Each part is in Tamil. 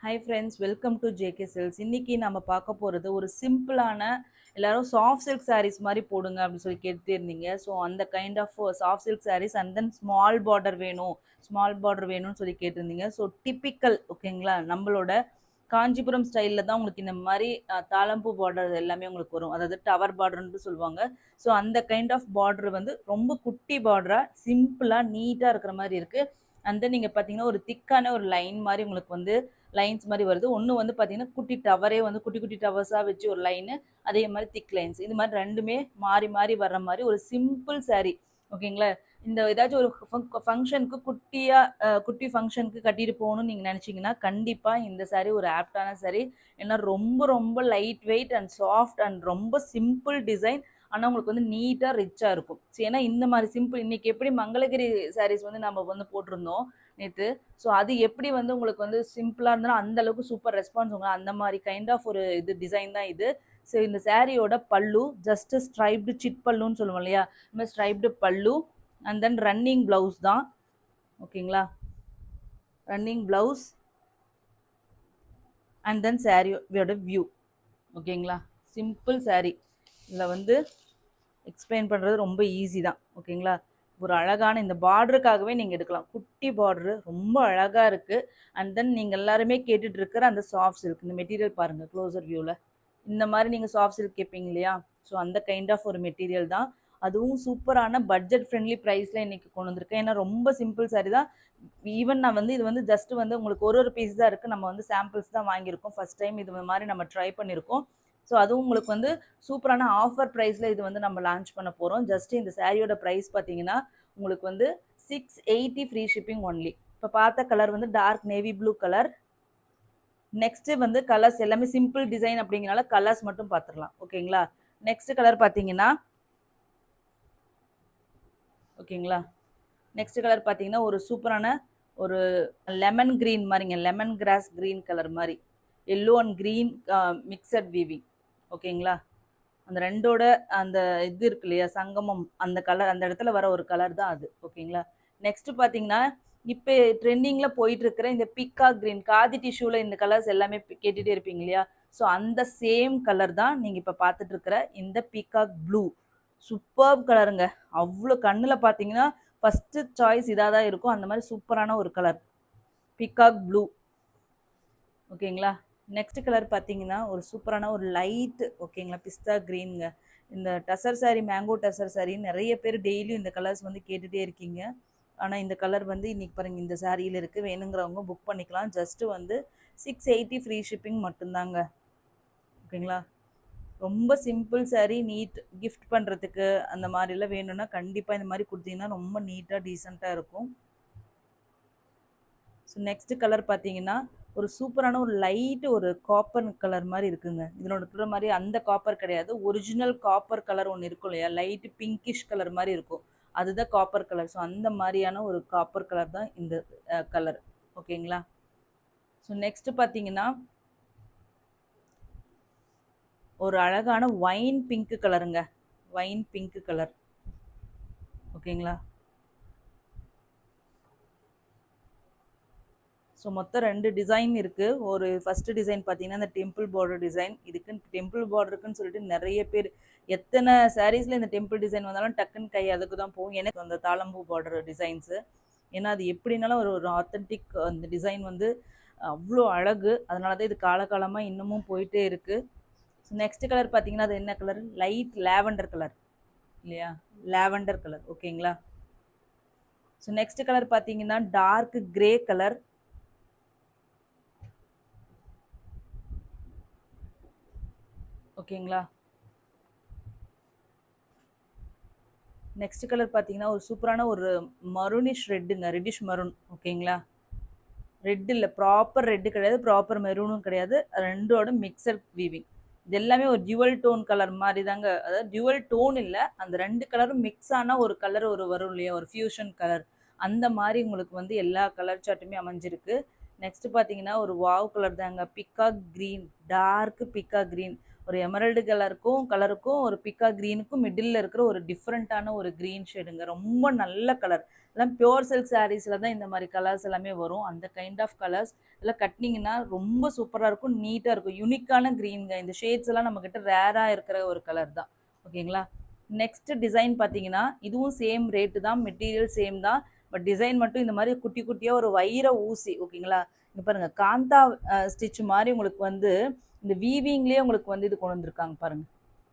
Hi friends, welcome to JK silks. இன்னைக்கு நம்ம பார்க்க போகிறது ஒரு சிம்பிளான எல்லாரும் சாஃப்ட் சில்க் சாரீஸ் மாதிரி போடுங்க அப்படின்னு சொல்லி கேட்டுட்டே இருந்தீங்க. ஸோ அந்த kind of soft silk sarees and then small border வேணும்னு சொல்லி கேட்டிருந்தீங்க. ஸோ டிப்பிக்கல் ஓகேங்களா, நம்மளோட காஞ்சிபுரம் ஸ்டைலில் தான் உங்களுக்கு இந்த மாதிரி தாளம்பூ பார்டர் எல்லாமே உங்களுக்கு வரும். அதாவது டவர் பார்டர்னு சொல்லுவாங்க. ஸோ அந்த கைண்ட் ஆஃப் பார்டர் வந்து ரொம்ப குட்டி பார்டராக சிம்பிளாக நீட்டாக இருக்கிற மாதிரி இருக்குது. அண்ட் தென் நீங்கள் பார்த்தீங்கன்னா ஒரு திக்கான ஒரு லைன் மாதிரி உங்களுக்கு வந்து லைன்ஸ் மாதிரி வருது. ஒன்று வந்து பார்த்தீங்கன்னா குட்டி டவரே வந்து குட்டி குட்டி டவர்ஸாக வச்சு ஒரு லைனு, அதே மாதிரி திக் லைன்ஸ், இது மாதிரி ரெண்டுமே மாறி மாறி வர்ற மாதிரி ஒரு சிம்பிள் saree ஓகேங்களா. இந்த ஏதாச்சும் ஒரு ஃபங்க்ஷனுக்கு குட்டி ஃபங்க்ஷனுக்கு கட்டிட்டு போகணும்னு நீங்கள் நினச்சிங்கன்னா கண்டிப்பாக இந்த saree ஒரு ஆப்டான saree. ஏன்னா ரொம்ப ரொம்ப light weight and soft and ரொம்ப சிம்பிள் டிசைன். ஆனால் உங்களுக்கு வந்து நீட்டாக ரிச்சாக இருக்கும். சரி, ஏன்னா இந்த மாதிரி சிம்பிள் இன்னைக்கு எப்படி மங்களகிரி சாரீஸ் வந்து நம்ம வந்து போட்டிருந்தோம் நேற்று. ஸோ அது எப்படி வந்து உங்களுக்கு வந்து சிம்பிளாக இருந்தாலும் அந்த அளவுக்கு சூப்பர் ரெஸ்பான்ஸ் உங்களுக்கு அந்த மாதிரி கைண்ட் ஆஃப் ஒரு இது டிசைன் தான் இது. ஸோ இந்த சாரியோட பல்லு ஜஸ்ட் ஸ்ட்ரைப்டு சிட் பல்லுன்னு சொல்லுவோம் இல்லையா, இந்த மாதிரி ஸ்ட்ரைப்டு பல்லு அண்ட் தென் ரன்னிங் ப்ளவுஸ் தான் ஓகேங்களா. ரன்னிங் ப்ளவுஸ் அண்ட் தென் சாரியோட வியூ ஓகேங்களா. சிம்பிள் சாரீ. இதில் வந்து எக்ஸ்பிளைன் பண்ணுறது ரொம்ப ஈஸி தான் ஓகேங்களா. ஒரு அழகான இந்த பார்டருக்காகவே நீங்கள் எடுக்கலாம். குட்டி பார்டரு ரொம்ப அழகாக இருக்குது. அண்ட் தென் நீங்கள் எல்லாருமே கேட்டுட்டு இருக்கிற அந்த சாஃப்ட் சில்க் இந்த மெட்டீரியல் பாருங்கள் க்ளோசர் வியூவில். இந்த மாதிரி நீங்கள் சாஃப்ட் சில்க் கேட்பீங்க இல்லையா, ஸோ அந்த கைண்ட் ஆஃப் ஒரு மெட்டீரியல் தான். அதுவும் சூப்பரான பட்ஜெட் ஃப்ரெண்ட்லி ப்ரைஸில் இன்றைக்கி கொண்டு வந்திருக்கேன். ஏன்னா ரொம்ப சிம்பிள் சாரி தான். ஈவன் நான் வந்து இது வந்து ஜஸ்ட் வந்து உங்களுக்கு ஒரு பீஸ் தான் இருக்குது. நம்ம வந்து சாம்பிள்ஸ் தான் வாங்கியிருக்கோம். ஃபஸ்ட் டைம் இது மாதிரி நம்ம ட்ரை பண்ணியிருக்கோம். ஸோ அதுவும் உங்களுக்கு வந்து சூப்பரான ஆஃபர் ப்ரைஸில் இது வந்து நம்ம லான்ச் பண்ண போகிறோம். ஜஸ்ட் இந்த சாரியோட ப்ரைஸ் பார்த்தீங்கன்னா உங்களுக்கு வந்து 680 ஃப்ரீ ஷிப்பிங் ஒன்லி. இப்போ பார்த்த கலர் வந்து dark navy blue colour. Next வந்து கலர்ஸ் எல்லாமே சிம்பிள் டிசைன் அப்படிங்கிறனால கலர்ஸ் மட்டும் பார்த்துடலாம் ஓகேங்களா. நெக்ஸ்ட் கலர் பார்த்தீங்கன்னா ஓகேங்களா, நெக்ஸ்ட் கலர் பார்த்தீங்கன்னா ஒரு சூப்பரான ஒரு லெமன் க்ரீன் மாதிரிங்க, லெமன் கிராஸ் க்ரீன் கலர் மாதிரி, yellow and green mixed weaving ஓகேங்களா. அந்த ரெண்டோட அந்த இது இருக்கு இல்லையா சங்கமம், அந்த கலர் அந்த இடத்துல வர ஒரு கலர் தான் அது ஓகேங்களா. நெக்ஸ்ட் பார்த்தீங்கன்னா இப்போ ட்ரெண்டிங்கில் போயிட்டு இருக்கிற இந்த பிக்காக் க்ரீன், காதி டிஷ்யூவில் இந்த கலர்ஸ் எல்லாமே கேட்டுகிட்டே இருப்பீங்க இல்லையா. ஸோ அந்த சேம் கலர் தான் நீங்கள் இப்போ பார்த்துட்டு இருக்கிற இந்த பீகாக் ப்ளூ. சூப்பர் கலருங்க. அவ்வளோ கண்ணில் பார்த்தீங்கன்னா ஃபஸ்ட்டு சாய்ஸ் இதாக தான் இருக்கும். அந்த மாதிரி சூப்பரான ஒரு கலர் பீகாக் ப்ளூ ஓகேங்களா. நெக்ஸ்ட் கலர் பார்த்தீங்கன்னா ஒரு சூப்பரான ஒரு லைட் ஓகேங்களா பிஸ்தா க்ரீனுங்க. இந்த டசர் சாரீ, மேங்கோ டசர் சாரீ நிறைய பேர் டெய்லியும் இந்த கலர்ஸ் வந்து கேட்டுகிட்டே இருக்கீங்க. ஆனால் இந்த கலர் வந்து இன்றைக்கி பாருங்கள் இந்த சாரியில் இருக்குது. வேணுங்கிறவங்க புக் பண்ணிக்கலாம். ஜஸ்ட்டு வந்து 680 ஃப்ரீ ஷிப்பிங் மட்டும்தாங்க ஓகேங்களா. ரொம்ப சிம்பிள் சாரீ, நீட் கிஃப்ட் பண்ணுறதுக்கு அந்த மாதிரிலாம் வேணும்னா கண்டிப்பாக இந்த மாதிரி கொடுத்தீங்கன்னா ரொம்ப நீட்டாக டீசெண்டாக இருக்கும். ஸோ நெக்ஸ்ட் கலர் பார்த்தீங்கன்னா ஒரு சூப்பரான ஒரு லைட்டு ஒரு காப்பர் கலர் மாதிரி இருக்குங்க. இதனோட இருக்கிற மாதிரி அந்த காப்பர் கிடையாது, ஒரிஜினல் காப்பர் கலர் ஒன்று இருக்கும் இல்லையா, லைட்டு பிங்கிஷ் கலர் மாதிரி இருக்கும், அதுதான் காப்பர் கலர். ஸோ அந்த மாதிரியான ஒரு காப்பர் கலர் தான் இந்த கலர் ஓகேங்களா. ஸோ நெக்ஸ்ட் பார்த்தீங்கன்னா ஒரு அழகான ஒயின் பிங்க் கலருங்க, ஒயின் பிங்க் கலர் ஓகேங்களா. ஸோ மொத்தம் 2 டிசைன் இருக்குது. ஒரு ஃபஸ்ட்டு டிசைன் பார்த்தீங்கன்னா இந்த டெம்பிள் பார்டர் டிசைன். இதுக்குன்னு டெம்பிள் பார்டருக்குன்னு சொல்லிட்டு நிறைய பேர் எத்தனை சாரீஸில் இந்த டெம்பிள் டிசைன் வந்தாலும் டக்குன்னு கை அதுக்கு தான் போகும். எனக்கு அந்த தாளம்பூ பார்டர் டிசைன்ஸு, ஏன்னா அது எப்படின்னாலும் ஒரு ஒரு ஆத்தென்டிக் அந்த டிசைன் வந்து அவ்வளோ அழகு. அதனால தான் இது காலகாலமாக இன்னமும் போயிட்டே இருக்குது. ஸோ நெக்ஸ்ட் கலர் பார்த்தீங்கன்னா அது என்ன கலர், லைட் லேவண்டர் கலர் இல்லையா, லேவண்டர் கலர் ஓகேங்களா. ஸோ நெக்ஸ்ட் கலர் பார்த்தீங்கன்னா டார்க் கிரே கலர் ஓகேங்களா. நெக்ஸ்ட் கலர் பார்த்தீங்கன்னா ஒரு சூப்பரான ஒரு மரூனிஷ் ரெட்டுங்க, ரெட்டிஷ் மரூன் ஓகேங்களா. ரெட் இல்லை, ப்ராப்பர் ரெட்டு கிடையாது, ப்ராப்பர் மெரூனும் கிடையாது, ரெண்டோட மிக்சர் வீவிங். இது எல்லாமே ஒரு டியூவல் டோன் கலர் மாதிரி தாங்க. அதாவது டியூவல் டோன் இல்லை, அந்த ரெண்டு கலரும் மிக்ஸ் ஆனால் ஒரு கலர் ஒரு வரும் இல்லையா, ஒரு ஃபியூஷன் கலர், அந்த மாதிரி உங்களுக்கு வந்து எல்லா கலர் சார்ட்டுமே அமைஞ்சிருக்கு. நெக்ஸ்ட் பார்த்தீங்கன்னா ஒரு வாவ் கலர் தாங்க, peacock green, dark peacock green. ஒரு எமரல்டு கலருக்கும் ஒரு பிக்கா க்ரீனுக்கும் மிடில் இருக்கிற ஒரு டிஃப்ரெண்ட்டான ஒரு க்ரீன் ஷேடுங்க. ரொம்ப நல்ல கலர். எல்லாம் பியூர் சில்க் சாரீஸில் தான் இந்த மாதிரி கலர்ஸ் எல்லாமே வரும். அந்த கைண்ட் ஆஃப் கலர்ஸ் இதெல்லாம் கட்டினீங்கன்னா ரொம்ப சூப்பராக இருக்கும், நீட்டாக இருக்கும். யூனிக்கான க்ரீனுங்க. இந்த ஷேட்ஸ் எல்லாம் நம்மக்கிட்ட ரேராக இருக்கிற ஒரு கலர் தான். ஓகேங்களா? நெக்ஸ்ட் டிசைன் பார்த்தீங்கன்னா இதுவும் சேம் ரேட்டு தான், மெட்டீரியல் சேம் தான். பட் டிசைன் மட்டும் இந்த மாதிரி குட்டி குட்டியாக ஒரு வைர ஊசி. ஓகேங்களா? இங்கே பாருங்கள், காந்தா ஸ்டிச் மாதிரி உங்களுக்கு வந்து இந்த வீவிங்லேயே உங்களுக்கு வந்து இது கொண்டு வந்திருக்காங்க பாருங்கள்.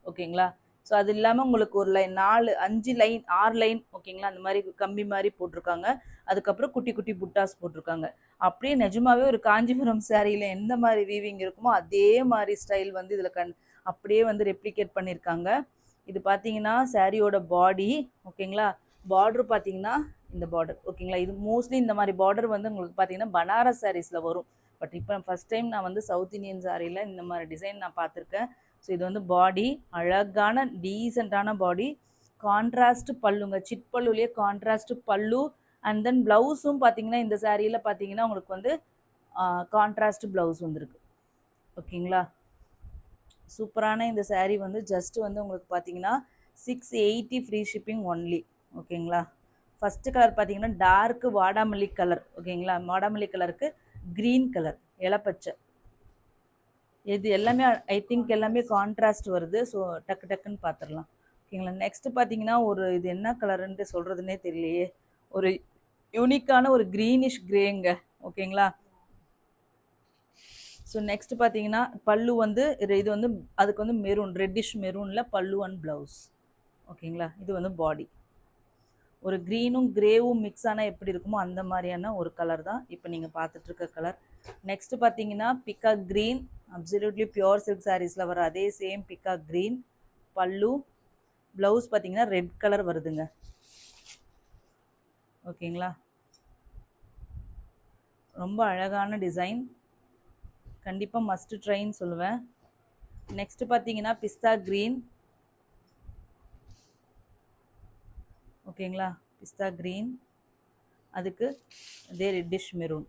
ஓகேங்களா? ஸோ அது இல்லாமல் உங்களுக்கு ஒரு லைன் 4 5 லைன் 6 லைன் ஓகேங்களா, அந்த மாதிரி கம்பி மாதிரி போட்டிருக்காங்க. அதுக்கப்புறம் குட்டி குட்டி புட்டாஸ் போட்டிருக்காங்க. அப்படியே நிஜமாவே ஒரு காஞ்சிபுரம் சாரியில் எந்த மாதிரி வீவிங் இருக்குமோ அதே மாதிரி ஸ்டைல் வந்து இதில் அப்படியே வந்து ரெப்ளிகேட் பண்ணியிருக்காங்க. இது பார்த்தீங்கன்னா சாரியோட பாடி. ஓகேங்களா? பார்டர் பார்த்தீங்கன்னா இந்த பார்டர். ஓகேங்களா? இது மோஸ்ட்லி இந்த மாதிரி பார்டர் வந்து உங்களுக்கு பார்த்தீங்கன்னா பனாரஸ் சாரீஸில் வரும். பட் இப்போ ஃபஸ்ட் டைம் நான் வந்து சவுத் இந்தியன் சாரியில் இந்த மாதிரி டிசைன் நான் பார்த்துருக்கேன். ஸோ இது வந்து பாடி, அழகான டீசெண்டான பாடி, கான்ட்ராஸ்ட் பல்லுங்க. சிட் பல்லுலேயே கான்ட்ராஸ்ட் பல்லு. அண்ட் தென் ப்ளவுஸும் பார்த்தீங்கன்னா இந்த சாரியில் பார்த்தீங்கன்னா உங்களுக்கு வந்து கான்ட்ராஸ்ட் ப்ளவுஸ் வந்துருக்கு. ஓகேங்களா? சூப்பரான இந்த சாரீ வந்து ஜஸ்ட் வந்து உங்களுக்கு பார்த்தீங்கன்னா 680 ஃப்ரீ ஷிப்பிங் ஒன்லி. ஓகேங்களா? ஃபஸ்ட்டு கலர் பார்த்தீங்கன்னா டார்க்கு வாடாமல்லி கலர். ஓகேங்களா? வாடாமல்லி கலருக்கு க்ரீன் கலர், இலப்பச்சை. இது எல்லாமே ஐ திங்க் எல்லாமே கான்ட்ராஸ்ட் வருது. ஸோ டக்கு டக்குன்னு பார்த்துடலாம். ஓகேங்களா? நெக்ஸ்ட்டு பார்த்தீங்கன்னா ஒரு இது என்ன கலருன்ட்டு சொல்கிறதுனே தெரியலையே, ஒரு யூனிக்கான ஒரு க்ரீனிஷ் க்ரேங்க. ஓகேங்களா? ஸோ நெக்ஸ்ட் பார்த்தீங்கன்னா பல்லு வந்து இது வந்து அதுக்கு வந்து மெரூன், ரெட்டிஷ் மெரூனில் பல்லு அண்ட் ப்ளவுஸ். ஓகேங்களா? இது வந்து பாடி. ஒரு க்ரீனும் கிரேவும் மிக்ஸ் ஆனால் எப்படி இருக்குமோ அந்த மாதிரியான ஒரு கலர் தான் இப்போ நீங்கள் பார்த்துட்ருக்க கலர். நெக்ஸ்ட்டு பார்த்தீங்கன்னா peacock green, absolutely pure silk சாரீஸில் வர அதே சேம் பிகாக் க்ரீன் பல்லு. ப்ளவுஸ் பார்த்தீங்கன்னா ரெட் கலர் வருதுங்க. ஓகேங்களா? ரொம்ப அழகான டிசைன், கண்டிப்பாக மஸ்ட் ட்ரைன்னு சொல்லுவேன். நெக்ஸ்ட்டு பார்த்தீங்கன்னா பிஸ்தா க்ரீன். ஓகேங்களா? பிஸ்தா க்ரீன், அதுக்கு அதே ரெட்டிஷ் மெரூன்.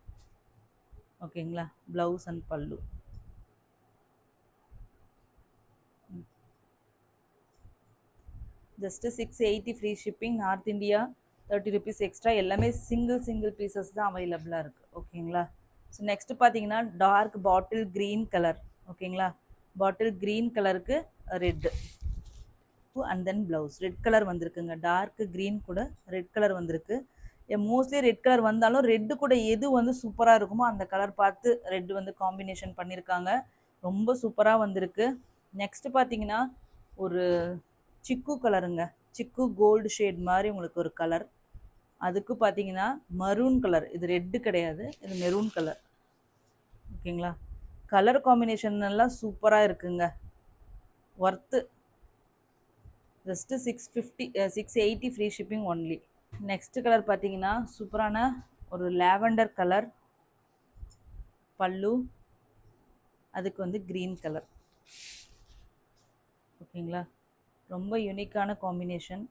ஓகேங்களா? ப்ளவுஸ் அண்ட் பல்லு. Just 680 free shipping, north India 30 rupees extra. எல்லாமே சிங்கிள் பீசஸ் தான் அவைலபிளாக இருக்குது. ஓகேங்களா? ஸோ நெக்ஸ்ட்டு பார்த்தீங்கன்னா டார்க் பாட்டில் க்ரீன் கலர். ஓகேங்களா? பாட்டில் க்ரீன் கலருக்கு red and then blouse. Red colour வந்திருக்குங்க. டார்க் க்ரீன் கூட ரெட் கலர் வந்திருக்கு. மோஸ்ட்லி ரெட் கலர் வந்தாலும் ரெட்டு கூட எது வந்து சூப்பராக இருக்குமோ அந்த கலர் பார்த்து ரெட் வந்து காம்பினேஷன் பண்ணியிருக்காங்க. ரொம்ப சூப்பராக வந்திருக்கு. நெக்ஸ்ட்டு பார்த்தீங்கன்னா ஒரு சிக்கு கலருங்க. சிக்கு கோல்டு ஷேட் மாதிரி உங்களுக்கு ஒரு கலர். அதுக்கு பார்த்தீங்கன்னா மரூன் கலர். இது ரெட்டு கிடையாது, இது மெரூன் கலர். ஓகேங்களா? கலர் காம்பினேஷன் எல்லாம் சூப்பராக இருக்குங்க. Worth. Just 680 free shipping only. Next colour பார்த்தீங்கன்னா சூப்பரான ஒரு லாவெண்டர் கலர் பல்லு, அதுக்கு வந்து க்ரீன் கலர். ஓகேங்களா? ரொம்ப யூனிக்கான combination.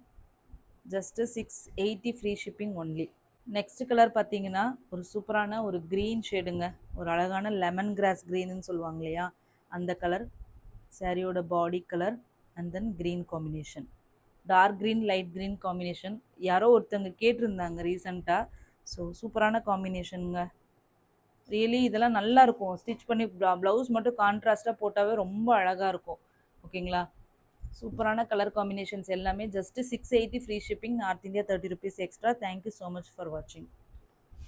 Just 680 free shipping only. Next colour பார்த்தீங்கன்னா ஒரு சூப்பரான ஒரு க்ரீன் ஷேடுங்க. ஒரு அழகான லெமன் கிராஸ் க்ரீன்னு சொல்லுவாங்க இல்லையா, அந்த கலர். சாரியோட body colour and then green combination. Dark green light green combination. யாரோ ஒருத்தவங்க கேட்டிருந்தாங்க ரீசண்டாக. ஸோ சூப்பரான காம்பினேஷனுங்க. ரியலி இதெல்லாம் நல்லாயிருக்கும். ஸ்டிச் பண்ணி ப்ளவுஸ் மட்டும் கான்ட்ராஸ்ட்டாக போட்டாவே ரொம்ப அழகாக இருக்கும். ஓகேங்களா? சூப்பரான கலர் காம்பினேஷன்ஸ் எல்லாமே. Just 680 free shipping, north India 30 rupees extra. Thank you so much for வாட்சிங்.